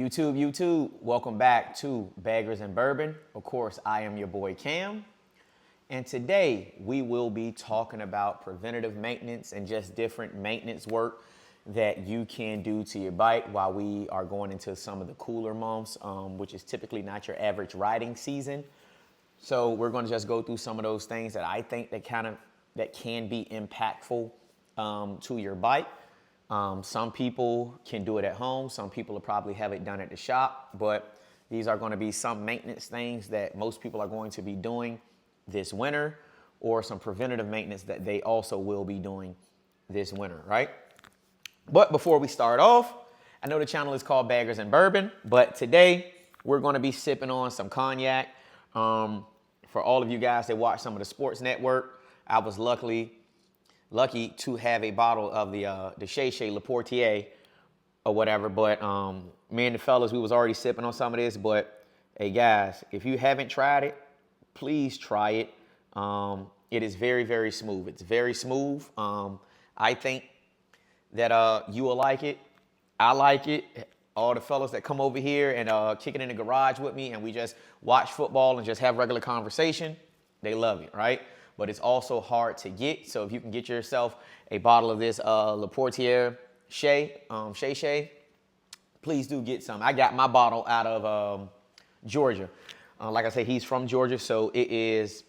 YouTube, welcome back to Baggers and Bourbon. Of course, I am your boy Cam. And today we will be talking about preventative maintenance and just different maintenance work that you can do to your bike while we are going into some of the cooler months, which is typically not your average riding season. So we're going to just go through some of those things that I think that can be impactful to your bike. Some people can do it at home. Some people will probably have it done at the shop, but these are going to be some maintenance things that most people are going to be doing this winter, or some preventative maintenance that they also will be doing this winter, right? But before we start off, I know the channel is called Baggers and Bourbon, but today we're going to be sipping on some cognac. For all of you guys that watch some of the sports network, I was lucky to have a bottle of the Shay Le Portier or whatever. But me and the fellas, we was already sipping on some of this. But hey guys, if you haven't tried it, please try it. It is very, very smooth. It's very smooth. I think that you will like it. I like it. All the fellas that come over here and kick it in the garage with me and we just watch football and just have regular conversation, they love it, right? But it's also hard to get. So if you can get yourself a bottle of this Le Portier Shay, please do get some. I got my bottle out of Georgia. Like I said, he's from Georgia, so it is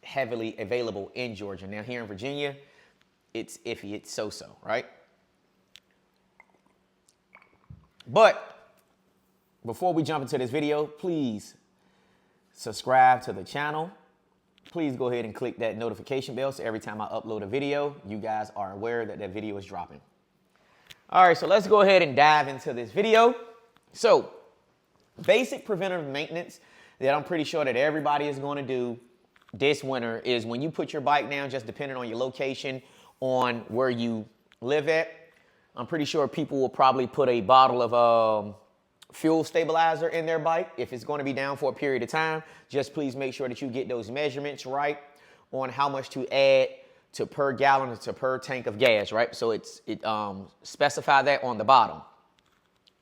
heavily available in Georgia. Now here in Virginia, it's iffy, it's so-so, right? But before we jump into this video, please subscribe to the channel. Please go ahead and click that notification bell so every time I upload a video, you guys are aware that that video is dropping. All right, so let's go ahead and dive into this video. So, basic preventative maintenance that I'm pretty sure that everybody is going to do this winter is when you put your bike down, just depending on your location, on where you live at. I'm pretty sure people will probably put a bottle of fuel stabilizer in their bike. If it's going to be down for a period of time, just please make sure that you get those measurements right on how much to add to per gallon to per tank of gas, right? So it specify that on the bottom.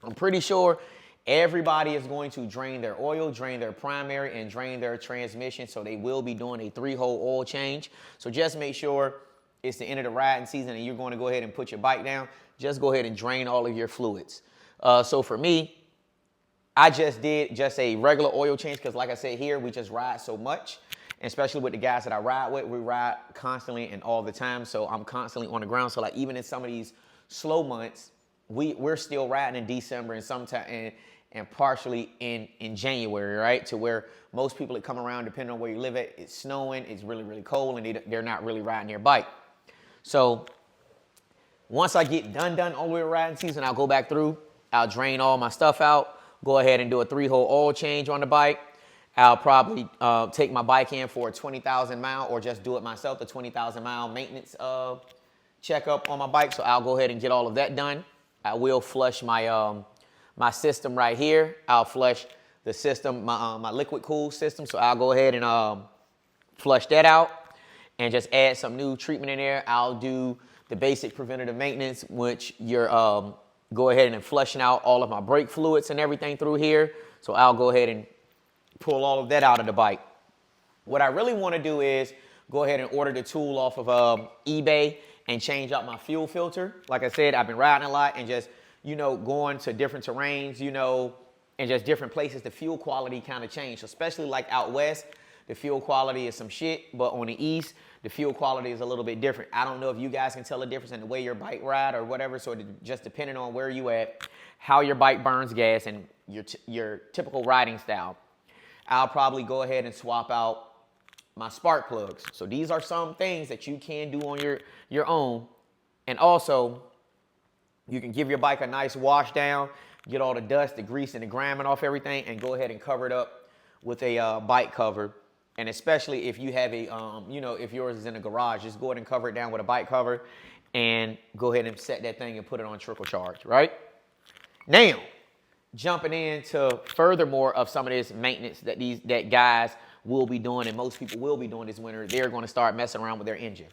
I'm pretty sure everybody is going to drain their oil, drain their primary, and drain their transmission. So they will be doing a 3-hole oil change. So just make sure it's the end of the riding season and you're going to go ahead and put your bike down. Just go ahead and drain all of your fluids. So for me, I just did a regular oil change because like I said here, we just ride so much. And especially with the guys that I ride with, we ride constantly and all the time. So I'm constantly on the ground. So like even in some of these slow months, we're still riding in December and sometime and partially in January, right? To where most people that come around, depending on where you live at, it's snowing, it's really, really cold, and they're not really riding their bike. So once I get done all the way riding season, I'll go back through, I'll drain all my stuff out, go ahead and do a 3-hole oil change on the bike. I'll probably take my bike in for a 20,000 mile or just do it myself, the 20,000 mile maintenance checkup on my bike. So I'll go ahead and get all of that done. I will flush my my system right here. I'll flush the system, my liquid cool system. So I'll go ahead and flush that out and just add some new treatment in there. I'll do the basic preventative maintenance, which you're go ahead and flushing out all of my brake fluids and everything through here. So I'll go ahead and pull all of that out of the bike. What I really want to do is go ahead and order the tool off of eBay and change out my fuel filter. Like I said, I've been riding a lot and just, going to different terrains, and just different places. The fuel quality kind of changed, especially like out west. The fuel quality is some shit, but on the east, the fuel quality is a little bit different. I don't know if you guys can tell the difference in the way your bike ride or whatever, so just depending on where you at, how your bike burns gas and your typical riding style. I'll probably go ahead and swap out my spark plugs. So these are some things that you can do on your own. And also, you can give your bike a nice wash down, get all the dust, the grease, and the grime off everything, and go ahead and cover it up with a bike cover. And especially if you have a, if yours is in a garage, just go ahead and cover it down with a bike cover and go ahead and set that thing and put it on trickle charge, right? Now, jumping into furthermore of some of this maintenance that guys will be doing and most people will be doing this winter, they're going to start messing around with their engine.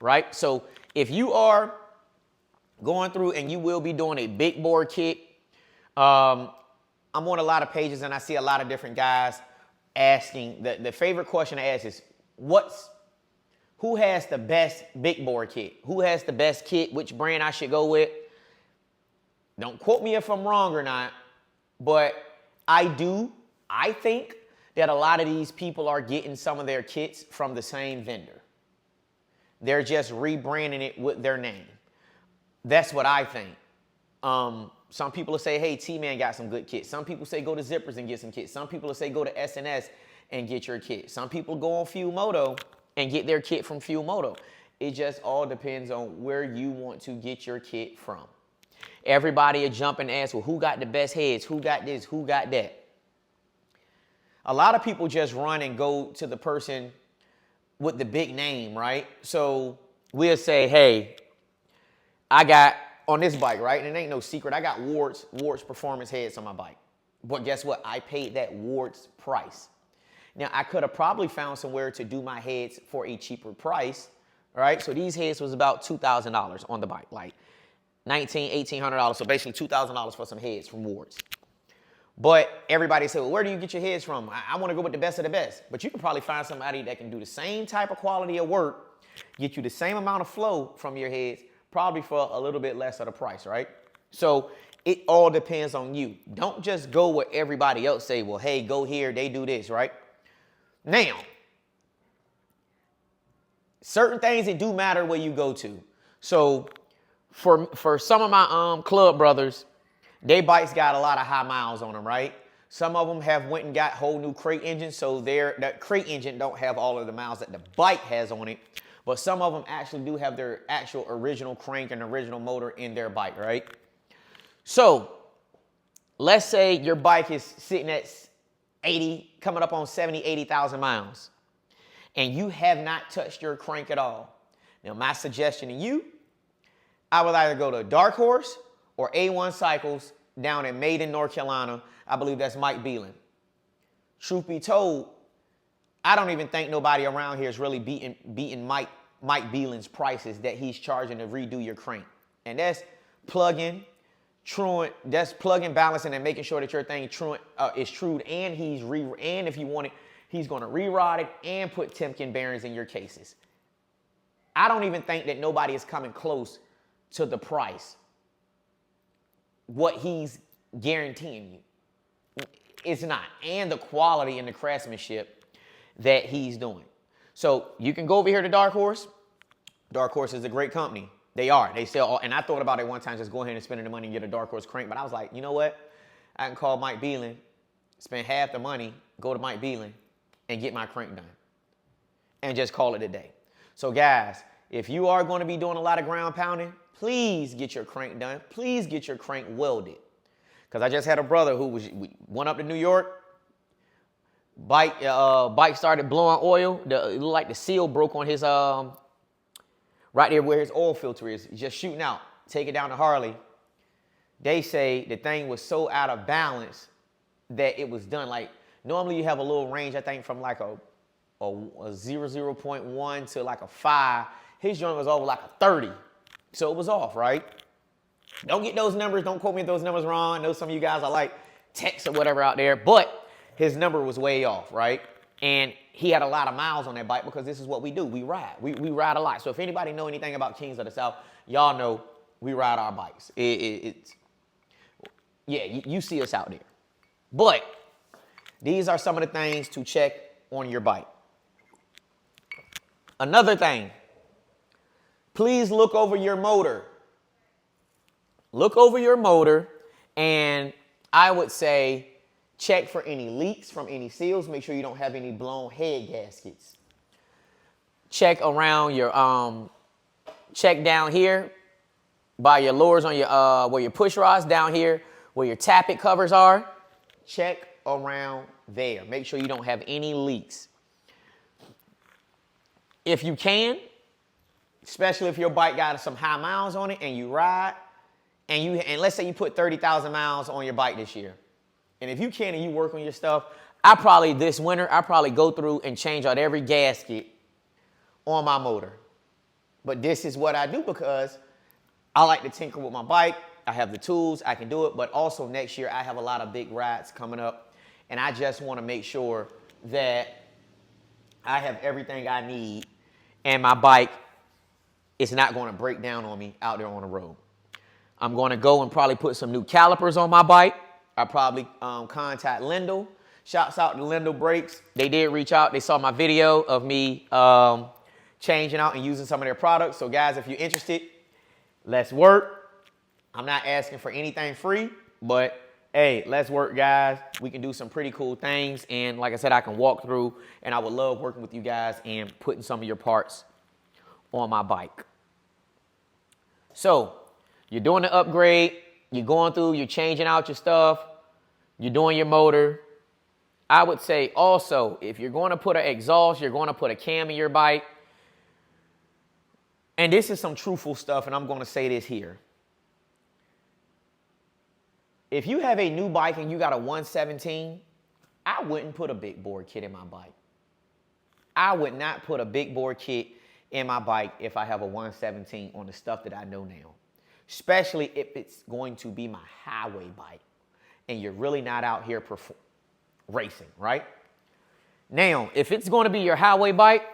Right? So if you are going through and you will be doing a big bore kit. I'm on a lot of pages and I see a lot of different guys asking, the favorite question I ask is, who has the best big bore kit? Who has the best kit? Which brand I should go with? Don't quote me if I'm wrong or not, but I think that a lot of these people are getting some of their kits from the same vendor. They're just rebranding it with their name. That's what I think. Some people will say, hey, T-Man got some good kits. Some people say go to Zippers and get some kits. Some people will say go to S&S and get your kit. Some people go on Fuel Moto and get their kit from Fuel Moto. It just all depends on where you want to get your kit from. Everybody will jump and ask, well, who got the best heads? Who got this? Who got that? A lot of people just run and go to the person with the big name, right? So we'll say, hey, I got on this bike, right? And it ain't no secret. I got Ward's performance heads on my bike. But guess what? I paid that Ward's price. Now, I could have probably found somewhere to do my heads for a cheaper price, right? So these heads was about $2,000 on the bike, like $1,800, so basically $2,000 for some heads from Ward's. But everybody said, well, where do you get your heads from? I want to go with the best of the best. But you can probably find somebody that can do the same type of quality of work, get you the same amount of flow from your heads, probably for a little bit less of the price, right? So it all depends on you. Don't just go where everybody else say, well, hey, go here, they do this, right? Now, certain things that do matter where you go to. So for some of my club brothers, they bikes got a lot of high miles on them, right? Some of them have went and got whole new crate engines, so that crate engine don't have all of the miles that the bike has on it. But some of them actually do have their actual original crank and original motor in their bike, right? So let's say your bike is sitting at 80, coming up on 70, 80,000 miles, and you have not touched your crank at all. Now, my suggestion to you, I would either go to Dark Horse or A1 Cycles down in Maiden, North Carolina. I believe that's Mike Beelan. Truth be told, I don't even think nobody around here is really beating Mike Beelan's prices that he's charging to redo your crank. And that's plugging, truant, that's plugging, balancing, and making sure that your thing truant, is trued, and and if you want it, he's going to re-rod it and put Timken bearings in your cases. I don't even think that nobody is coming close to the price, what he's guaranteeing you. It's not. And the quality and the craftsmanship that he's doing. So you can go over here to Dark Horse. Dark Horse is a great company. They are. They sell all, and I thought about it one time, just go ahead and spend the money and get a Dark Horse crank. But I was like, you know what? I can call Mike Beelan, spend half the money, go to Mike Beelan, and get my crank done. And just call it a day. So guys, if you are going to be doing a lot of ground pounding, please get your crank done. Please get your crank welded. Because I just had a brother who went up to New York. Bike started blowing oil. It looked like the seal broke on his, right there where his oil filter is. Just shooting out. Take it down to Harley. They say the thing was so out of balance that it was done. Like, normally you have a little range, I think, from like a 0.1 to like a 5. His joint was over like a 30. So it was off, right? Don't get those numbers. Don't quote me if those numbers wrong. I know some of you guys are like techs or whatever out there, but his number was way off, right? And he had a lot of miles on that bike because this is what we do. We ride. We ride a lot. So if anybody know anything about Kings of the South, y'all know we ride our bikes. Yeah, you see us out there. But these are some of the things to check on your bike. Another thing, please look over your motor. Look over your motor, and I would say check for any leaks from any seals. Make sure you don't have any blown head gaskets. Check around your, check down here by your lures on your, where your push rods, down here where your tappet covers are. Check around there. Make sure you don't have any leaks. If you can, especially if your bike got some high miles on it and you ride, and let's say you put 30,000 miles on your bike this year. And if you can and you work on your stuff, this winter, I probably go through and change out every gasket on my motor. But this is what I do because I like to tinker with my bike. I have the tools, I can do it, but also next year I have a lot of big rides coming up, and I just want to make sure that I have everything I need and my bike is not going to break down on me out there on the road. I'm going to go and probably put some new calipers on my bike. I probably contact Lindell. Shouts out to Lindell Brakes. They did reach out. They saw my video of me changing out and using some of their products. So guys, if you're interested, let's work. I'm not asking for anything free, but hey, let's work, guys. We can do some pretty cool things. And like I said, I can walk through, and I would love working with you guys and putting some of your parts on my bike. So you're doing the upgrade. You're going through, you're changing out your stuff. You're doing your motor. I would say also, if you're going to put an exhaust, you're going to put a cam in your bike. And this is some truthful stuff, and I'm going to say this here. If you have a new bike and you got a 117, I wouldn't put a big bore kit in my bike. I would not put a big bore kit in my bike if I have a 117 on the stuff that I know now. Especially if it's going to be my highway bike and you're really not out here racing, right? Now, if it's going to be your highway bike,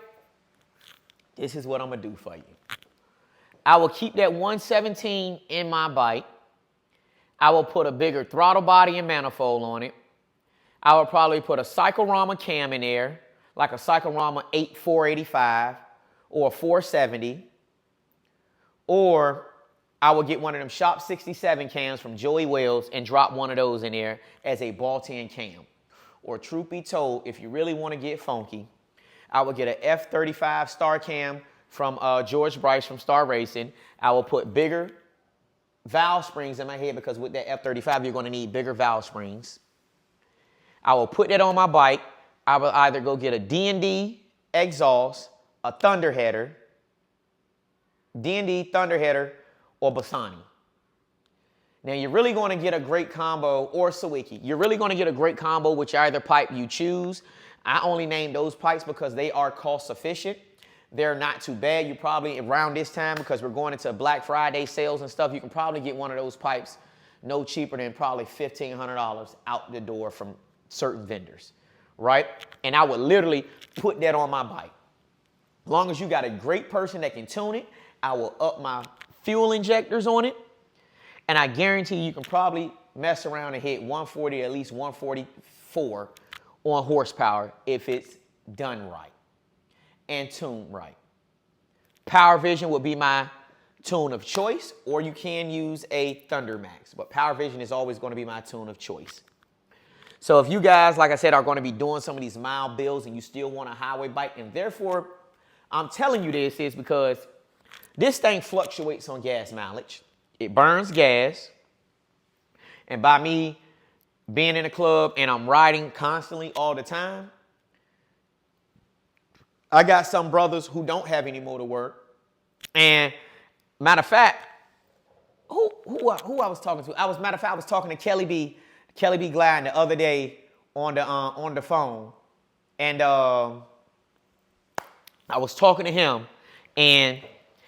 this is what I'm going to do for you. I will keep that 117 in my bike. I will put a bigger throttle body and manifold on it. I will probably put a Cyclorama cam in there, like a Cyclorama 485 or a 470. Or I will get one of them Shop 67 cams from Joey Wells and drop one of those in there as a ball-tin cam. Or truth be told, if you really want to get funky, I will get an F35 Star Cam from George Bryce from Star Racing. I will put bigger valve springs in my head because with that F35, you're going to need bigger valve springs. I will put that on my bike. I will either go get a D&D exhaust, a Thunder header, D&D Thunder header, or Bassani. Now, you're really going to get a great combo, or Sawicki. You're really going to get a great combo with either pipe you choose. I only named those pipes because they are cost efficient. They're not too bad. You probably, around this time, because we're going into Black Friday sales and stuff, you can probably get one of those pipes no cheaper than probably $1,500 out the door from certain vendors, right? And I would literally put that on my bike. As long as you got a great person that can tune it, I will up my fuel injectors on it. And I guarantee you can probably mess around and hit 140, at least 144 on horsepower if it's done right and tuned right. Power Vision would be my tune of choice, or you can use a Thunder Max, but Power Vision is always going to be my tune of choice. So if you guys, like I said, are going to be doing some of these mile builds and you still want a highway bike, and therefore I'm telling you this is because this thing fluctuates on gas mileage. It burns gas. And by me being in a club and I'm riding constantly all the time, I got some brothers who don't have any motor work. And matter of fact, who I was talking to? I was talking to Kelly B. Glide the other day on the phone. And I was talking to him, and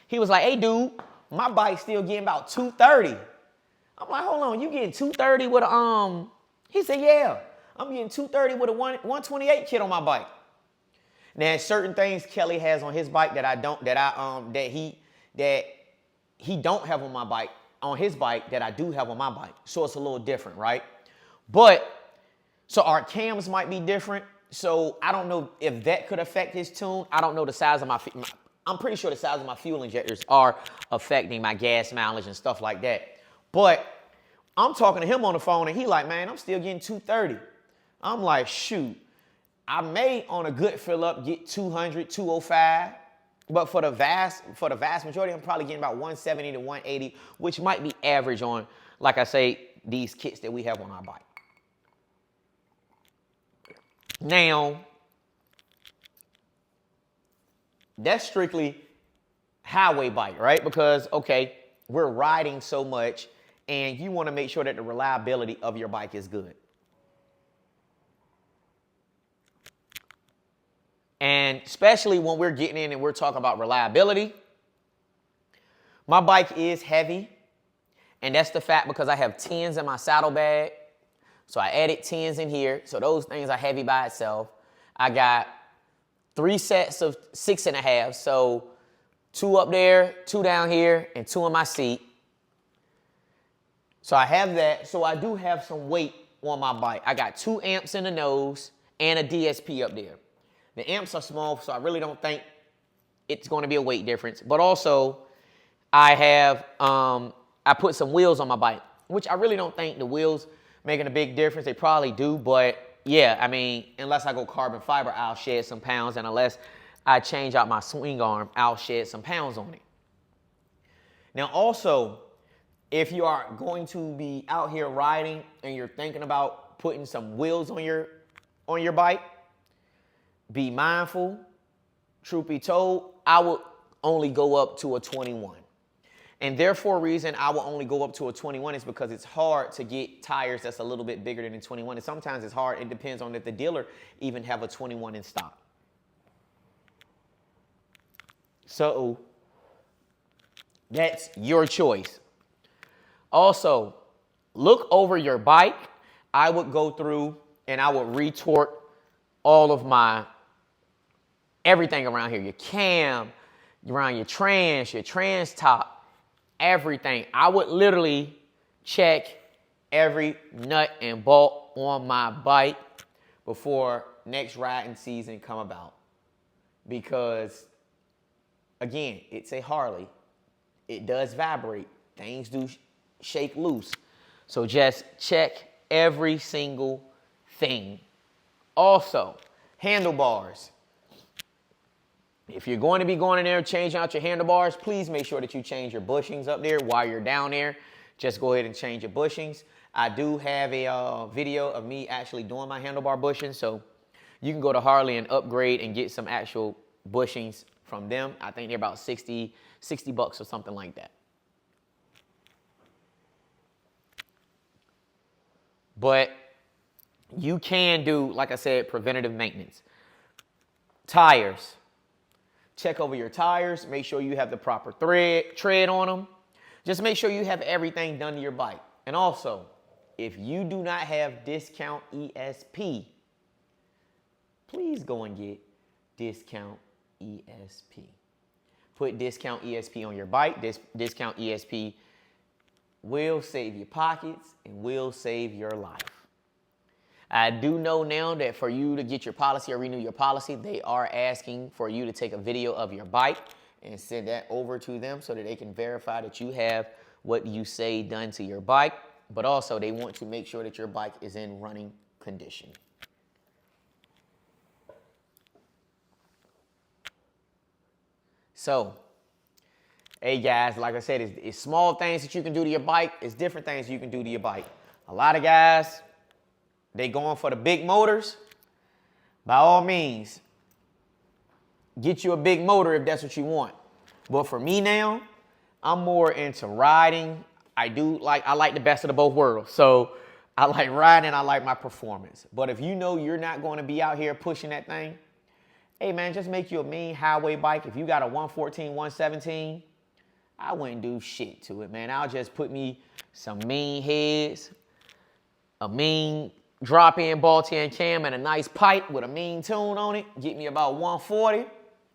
he was like, "Hey, dude, my bike's still getting about 230. I'm like, "Hold on, you getting 230 with a He said, "Yeah, I'm getting 230 with a 128 kit on my bike." Now, certain things Kelly has on his bike that he don't have on my bike, on his bike that I do have on my bike. So it's a little different, right? But so our cams might be different. So I don't know if that could affect his tune. I don't know the size of I'm pretty sure the size of my fuel injectors are affecting my gas mileage and stuff like that. But I'm talking to him on the phone, and he like, "Man, I'm still getting 230. I'm like, "Shoot, I may on a good fill up get 200, 205. But for the vast majority, I'm probably getting about 170 to 180, which might be average on, like I say, these kits that we have on our bike. Now, that's strictly highway bike, right? Because, okay, we're riding so much, and you want to make sure that the reliability of your bike is good. And especially when we're getting in and we're talking about reliability, My bike is heavy, and that's the fact because I have 10s in my saddlebag. So I added 10s in here. So those things are heavy by itself. I got 3 sets of 6.5. So 2 up there, 2 down here, and 2 in my seat. So I have that. So I do have some weight on my bike. I got 2 amps in the nose and a DSP up there. The amps are small, so I really don't think it's going to be a weight difference. But also, I have I put some wheels on my bike, which I really don't think the wheels making a big difference. They probably do, but yeah, I mean, unless I go carbon fiber, I'll shed some pounds, and unless I change out my swing arm, I'll shed some pounds on it. Now, also, if you are going to be out here riding and you're thinking about putting some wheels on your bike, be mindful. Truth be told, I would only go up to a 21. And therefore, reason I will only go up to a 21 is because it's hard to get tires that's a little bit bigger than a 21. And sometimes it's hard. It depends on if the dealer even have a 21 in stock. So that's your choice. Also, look over your bike. I would go through and I would retort all of my everything around here. Your cam, around your trans top, everything. I would literally check every nut and bolt on my bike before next riding season come about. Because, again, it's a Harley. It does vibrate. Things do shake loose. So just check every single thing. Also, handlebars. If you're going to be going in there changing out your handlebars, please make sure that you change your bushings up there while you're down there. Just go ahead and change your bushings. I do have a video of me actually doing my handlebar bushings, so you can go to Harley and upgrade and get some actual bushings from them. I think they're about 60 bucks or something like that. But you can do, like I said, preventative maintenance. Tires. Check over your tires. Make sure you have the proper tread on them. Just make sure you have everything done to your bike. And also, if you do not have discount ESP, please go and get discount ESP. Put discount ESP on your bike. This discount ESP will save your pockets and will save your life. I do know now that for you to get your policy or renew your policy, they are asking for you to take a video of your bike and send that over to them so that they can verify that you have what you say done to your bike. But also, they want to make sure that your bike is in running condition. So, hey guys, like I said, it's small things that you can do to your bike. It's different things you can do to your bike. A lot of guys, they going for the big motors. By all means, get you a big motor if that's what you want. But for me now, I'm more into riding. I like the best of the both worlds. So I like riding, I like my performance. But if you know you're not going to be out here pushing that thing, hey man, just make you a mean highway bike. If you got a 114, 117, I wouldn't do shit to it, man. I'll just put me some mean heads, a mean drop-in ball-tin cam, and a nice pipe with a mean tune on it. Get me about 140,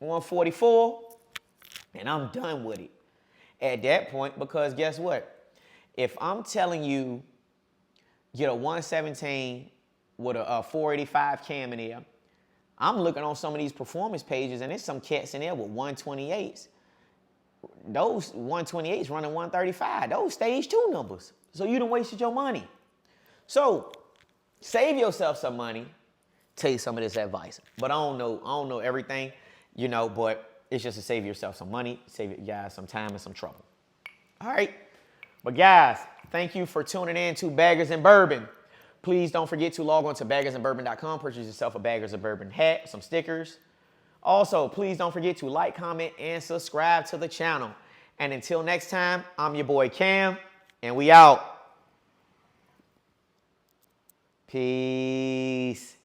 144, and I'm done with it at that point. Because guess what? If I'm telling you get a 117 with a 485 cam in there, I'm looking on some of these performance pages, and there's some cats in there with 128s. Those 128s running 135. Those stage 2 numbers. So you done wasted your money. So save yourself some money. Take some of this advice. But I don't know everything, but it's just to save yourself some money, save you guys some time and some trouble. All right. But guys, thank you for tuning in to Baggers and Bourbon. Please don't forget to log on to baggersandbourbon.com. Purchase yourself a Baggers and Bourbon hat, some stickers. Also, please don't forget to like, comment, and subscribe to the channel. And until next time, I'm your boy Cam, and we out. Peace.